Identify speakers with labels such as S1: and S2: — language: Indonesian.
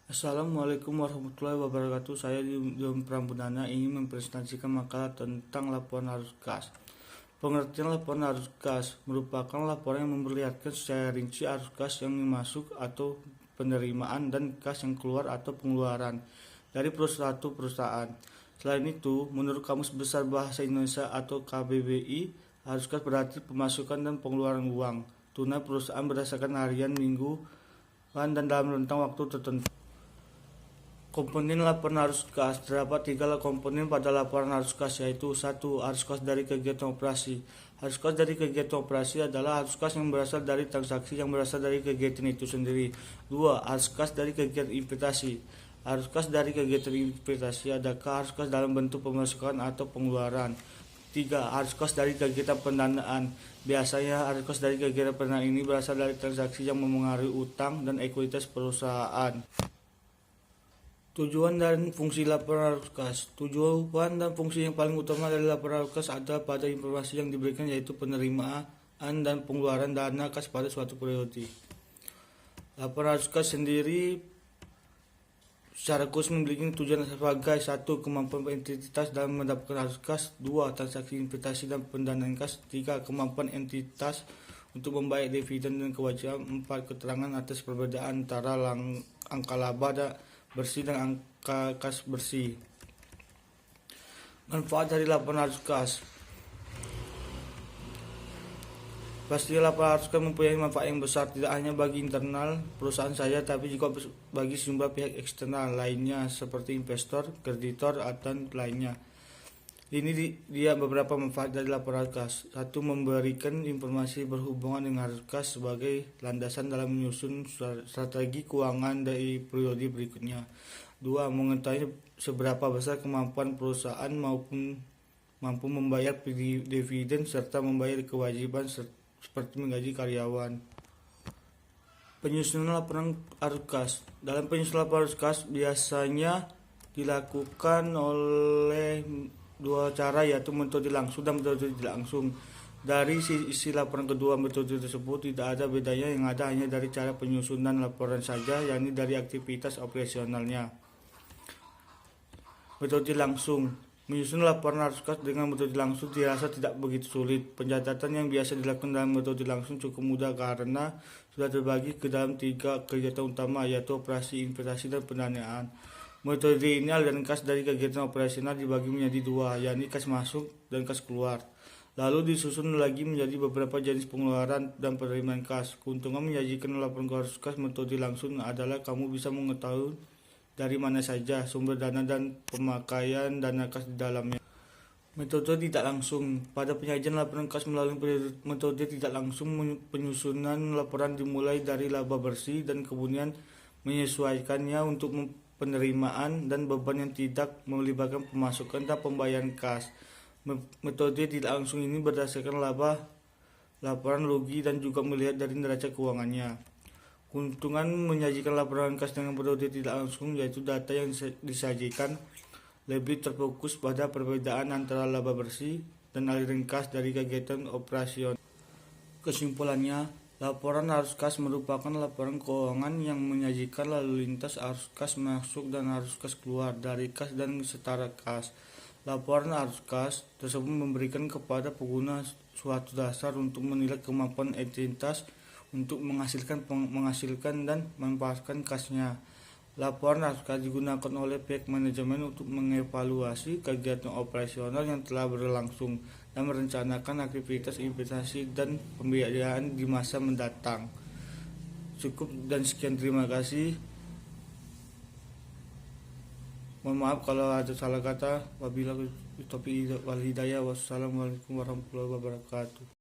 S1: Assalamualaikum warahmatullahi wabarakatuh. Saya Dion Pramudana ingin mempresentasikan makalah tentang laporan arus kas. Pengertian laporan arus kas merupakan laporan yang memperlihatkan secara rinci arus kas yang masuk atau penerimaan dan kas yang keluar atau pengeluaran dari suatu perusahaan. Selain itu, menurut Kamus Besar Bahasa Indonesia atau KBBI, arus kas berarti pemasukan dan pengeluaran uang tunai perusahaan berdasarkan harian, mingguan, dan dalam rentang waktu tertentu. Komponen laporan arus kas. Terdapat 3 komponen pada laporan arus kas, yaitu 1. Arus kas dari kegiatan operasi. Arus kas dari kegiatan operasi adalah arus kas yang berasal dari transaksi yang berasal dari kegiatan itu sendiri. 2. Arus kas dari kegiatan investasi. Arus kas dari kegiatan investasi adakah arus kas dalam bentuk pemasukan atau pengeluaran. 3. Arus kas dari kegiatan pendanaan. Biasanya arus kas dari kegiatan pendanaan ini berasal dari transaksi yang memengaruhi utang dan ekuitas perusahaan. Tujuan dan fungsi laporan arus kas. Tujuan dan fungsi yang paling utama dari laporan arus kas adalah pada informasi yang diberikan, yaitu penerimaan dan pengeluaran dana kas pada suatu periode. Laporan arus kas sendiri secara khusus memiliki tujuan sebagai 1. Kemampuan entitas dalam mendapatkan arus kas. 2. Transaksi investasi dan pendanaan kas. 3. Kemampuan entitas untuk membayar dividen dan kewajiban. 4. Keterangan atas perbedaan antara angka laba bersih dan angka kas bersih. Manfaat dari laporan arus kas. Pasti laporan arus kas mempunyai manfaat yang besar, tidak hanya bagi internal perusahaan saja, tapi juga bagi sejumlah pihak eksternal lainnya seperti investor, kreditor, dan lainnya. Ini dia beberapa manfaat dari laporan arus kas. 1. Memberikan informasi berhubungan dengan arus kas sebagai landasan dalam menyusun strategi keuangan dari periode berikutnya. 2. Mengetahui seberapa besar kemampuan perusahaan mampu membayar dividen serta membayar kewajiban seperti menggaji karyawan. Penyusunan laporan arus kas. Dalam penyusunan laporan arus kas biasanya dilakukan oleh 2 cara, yaitu metode langsung dan metode tidak langsung. Dari sisi laporan kedua metode tersebut tidak ada bedanya, yang ada hanya dari cara penyusunan laporan saja, yakni dari aktivitas operasionalnya. Metode langsung. Menyusun laporan arus kas dengan metode langsung dirasa tidak begitu sulit. Pencatatan yang biasa dilakukan dalam metode langsung cukup mudah karena sudah terbagi ke dalam 3 kegiatan utama, yaitu operasi, investasi, dan pendanaan. Metode ini aliran kas dari kegiatan operasional dibagi menjadi 2, yakni kas masuk dan kas keluar. Lalu disusun lagi menjadi beberapa jenis pengeluaran dan penerimaan kas. Keuntungan menyajikan laporan arus kas metode langsung adalah kamu bisa mengetahui dari mana saja sumber dana dan pemakaian dana kas di dalamnya. Metode tidak langsung. Pada penyajian laporan kas melalui metode tidak langsung, penyusunan laporan dimulai dari laba bersih dan kemudian menyesuaikannya untuk penerimaan dan beban yang tidak melibatkan pemasukan dan pembayaran kas. Metode tidak langsung ini berdasarkan laporan rugi dan juga melihat dari neraca keuangannya. Keuntungan menyajikan laporan kas dengan metode tidak langsung yaitu data yang disajikan lebih terfokus pada perbedaan antara laba bersih dan aliran kas dari kegiatan operasional. Kesimpulannya, laporan arus kas merupakan laporan keuangan yang menyajikan lalu lintas arus kas masuk dan arus kas keluar dari kas dan setara kas. Laporan arus kas tersebut memberikan kepada pengguna suatu dasar untuk menilai kemampuan entitas untuk menghasilkan dan memanfaatkan kasnya. Laporan arus kas digunakan oleh pihak manajemen untuk mengevaluasi kegiatan operasional yang telah berlangsung dan merencanakan aktivitas investasi dan pembiayaan di masa mendatang. Cukup dan sekian, terima kasih. Mohon maaf kalau ada salah kata. Wabillahi taufiq wal hidayah. Wassalamualaikum warahmatullahi wabarakatuh.